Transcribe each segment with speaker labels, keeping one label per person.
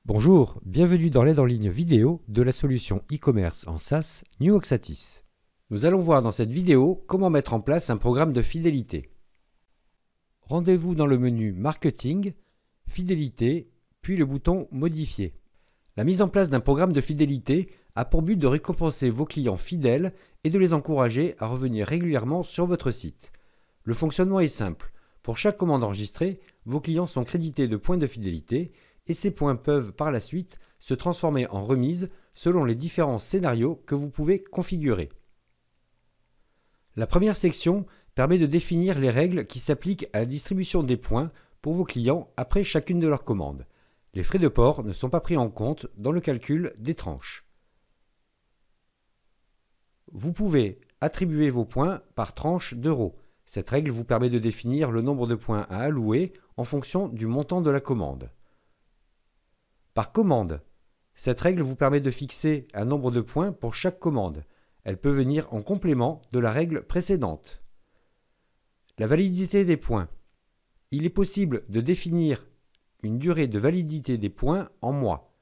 Speaker 1: Bonjour, bienvenue dans l'aide en ligne vidéo de la solution e-commerce en SaaS New Oxatis. Nous allons voir dans cette vidéo comment mettre en place un programme de fidélité. Rendez-vous dans le menu Marketing, Fidélité, puis le bouton Modifier. La mise en place d'un programme de fidélité a pour but de récompenser vos clients fidèles et de les encourager à revenir régulièrement sur votre site. Le fonctionnement est simple. Pour chaque commande enregistrée, vos clients sont crédités de points de fidélité et ces points peuvent par la suite se transformer en remises selon les différents scénarios que vous pouvez configurer. La première section permet de définir les règles qui s'appliquent à la distribution des points pour vos clients après chacune de leurs commandes. Les frais de port ne sont pas pris en compte dans le calcul des tranches. Vous pouvez attribuer vos points par tranche d'euros. Cette règle vous permet de définir le nombre de points à allouer en fonction du montant de la commande. Par commande, cette règle vous permet de fixer un nombre de points pour chaque commande. Elle peut venir en complément de la règle précédente. La validité des points. Il est possible de définir une durée de validité des points en mois.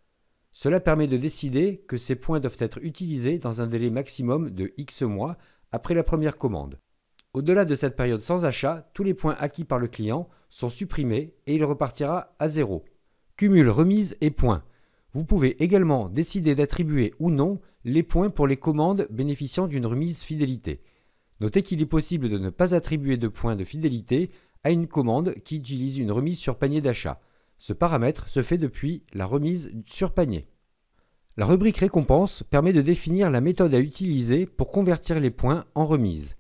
Speaker 1: Cela permet de décider que ces points doivent être utilisés dans un délai maximum de X mois après la première commande. Au-delà de cette période sans achat, tous les points acquis par le client sont supprimés et il repartira à zéro. Cumul remise et points. Vous pouvez également décider d'attribuer ou non les points pour les commandes bénéficiant d'une remise fidélité. Notez qu'il est possible de ne pas attribuer de points de fidélité à une commande qui utilise une remise sur panier d'achat. Ce paramètre se fait depuis la remise sur panier. La rubrique récompense permet de définir la méthode à utiliser pour convertir les points en remise.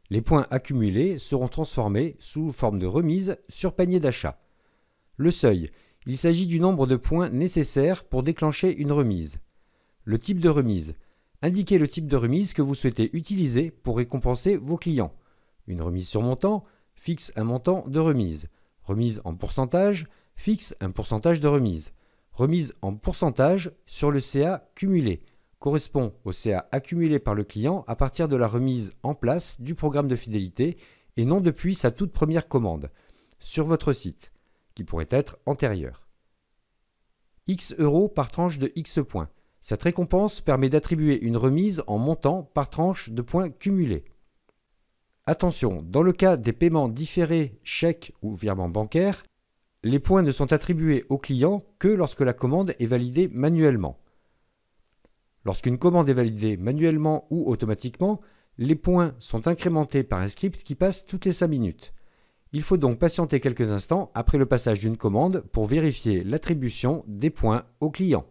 Speaker 1: Les points accumulés seront transformés sous forme de remise sur panier d'achat. Le seuil. Il s'agit du nombre de points nécessaires pour déclencher une remise. Le type de remise. Indiquez le type de remise que vous souhaitez utiliser pour récompenser vos clients. Une remise sur montant fixe un montant de remise. Remise en pourcentage fixe un pourcentage de remise. Remise en pourcentage sur le CA cumulé correspond au CA accumulé par le client à partir de la remise en place du programme de fidélité et non depuis sa toute première commande sur votre site, qui pourrait être antérieure. X euros par tranche de X points. Cette récompense permet d'attribuer une remise en montant par tranche de points cumulés. Attention, dans le cas des paiements différés, chèques ou virements bancaires, les points ne sont attribués au client que lorsque la commande est validée manuellement. Lorsqu'une commande est validée manuellement ou automatiquement, les points sont incrémentés par un script qui passe toutes les 5 minutes. Il faut donc patienter quelques instants après le passage d'une commande pour vérifier l'attribution des points au client.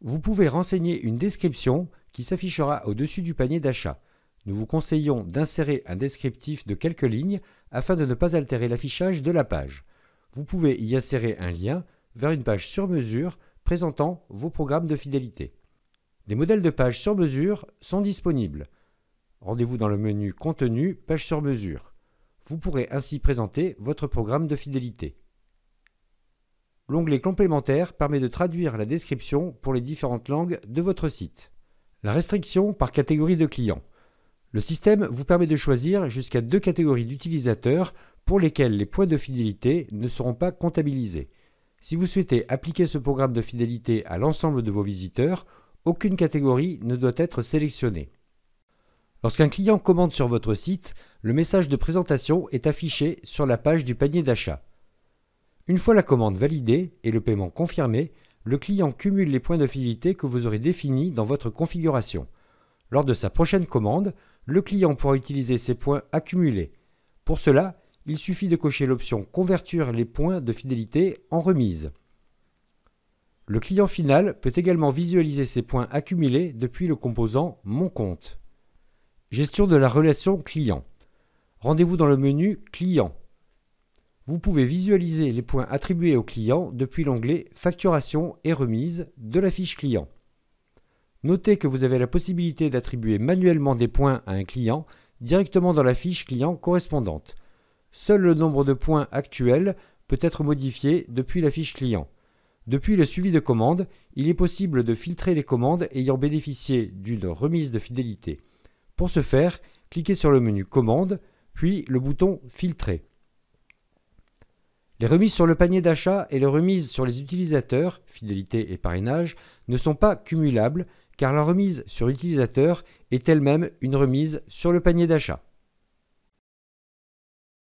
Speaker 1: Vous pouvez renseigner une description qui s'affichera au-dessus du panier d'achat. Nous vous conseillons d'insérer un descriptif de quelques lignes afin de ne pas altérer l'affichage de la page. Vous pouvez y insérer un lien vers une page sur mesure présentant vos programmes de fidélité. Des modèles de pages sur mesure sont disponibles. Rendez-vous dans le menu Contenu, page sur mesure. Vous pourrez ainsi présenter votre programme de fidélité. L'onglet complémentaire permet de traduire la description pour les différentes langues de votre site. La restriction par catégorie de clients. Le système vous permet de choisir jusqu'à 2 catégories d'utilisateurs pour lesquels les points de fidélité ne seront pas comptabilisés. Si vous souhaitez appliquer ce programme de fidélité à l'ensemble de vos visiteurs, aucune catégorie ne doit être sélectionnée. Lorsqu'un client commande sur votre site, le message de présentation est affiché sur la page du panier d'achat. Une fois la commande validée et le paiement confirmé, le client cumule les points de fidélité que vous aurez définis dans votre configuration. Lors de sa prochaine commande, le client pourra utiliser ces points accumulés. Pour cela, il suffit de cocher l'option « Convertir les points de fidélité en remise ». Le client final peut également visualiser ses points accumulés depuis le composant « Mon compte ». Gestion de la relation client. Rendez-vous dans le menu « Client ». Vous pouvez visualiser les points attribués au client depuis l'onglet « Facturation et remise » de la fiche client. Notez que vous avez la possibilité d'attribuer manuellement des points à un client directement dans la fiche client correspondante. Seul le nombre de points actuels peut être modifié depuis la fiche client. Depuis le suivi de commande, il est possible de filtrer les commandes ayant bénéficié d'une remise de fidélité. Pour ce faire, cliquez sur le menu Commande, puis le bouton Filtrer. Les remises sur le panier d'achat et les remises sur les utilisateurs, fidélité et parrainage, ne sont pas cumulables car la remise sur utilisateur est elle-même une remise sur le panier d'achat.